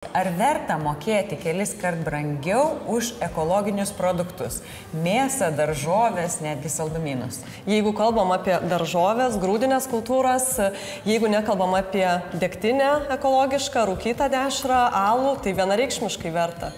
Ar verta mokėti kelis kart brangiau už ekologinius produktus? Mėsą, daržovės, netgi saldumynus. Jeigu kalbam apie daržovės, grūdinės kultūras, jeigu nekalbam apie degtinę ekologišką, rūkytą dešrą, alų, tai vienareikšmiškai verta.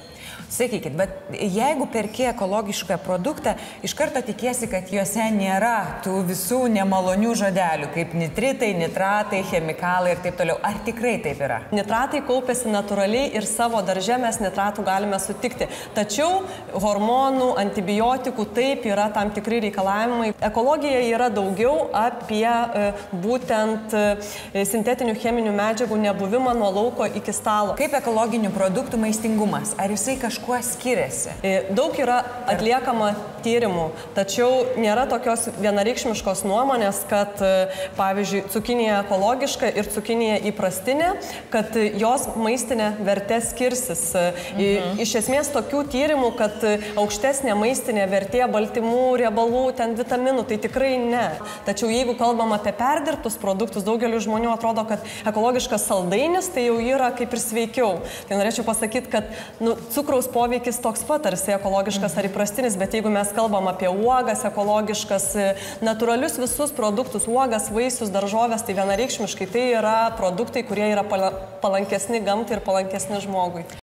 Sakykit, bet jeigu perki ekologišką produktą, iš karto tikiesi, kad juose nėra tų visų nemalonių žodelių, kaip nitritai, nitratai, chemikalai ir taip toliau. Ar tikrai taip yra? Nitratai kaupiasi natūraliai ir savo darže mes nitratų galime sutikti. Tačiau hormonų, antibiotikų taip yra tam tikri reikalavimai. Ekologija yra daugiau apie būtent sintetinių cheminių medžiagų nebuvimą nuo lauko iki stalo. Kaip ekologinių produktų maistingumas? Ar jisai kažkuo skiriasi? Daug yra atliekama tyrimų, tačiau nėra tokios vienareikšmiškos nuomonės, kad, pavyzdžiui, cukinija ekologiška ir cukinija įprastinė, kad jos maistinė vertė skirsis. Iš esmės tokių tyrimų, kad aukštesnė maistinė vertė baltymų, riebalų, ten vitaminų, tai tikrai ne. Tačiau jeigu kalbam apie perdirbtus produktus, daugeliu žmonių atrodo, kad ekologiškas saldainis tai jau yra kaip ir sveikiau. Tai norėčiau pasakyti, kad cukraus poveikis toks pat, ar jis ekologiškas ar įprastinis, bet jeigu mes kalbam apie uogas ekologiškas, natūralius visus produktus, uogas, vaisius, daržovės, tai vienareikšmiškai tai yra produktai, kurie yra palankesni gamtai ir palankesni žmogui.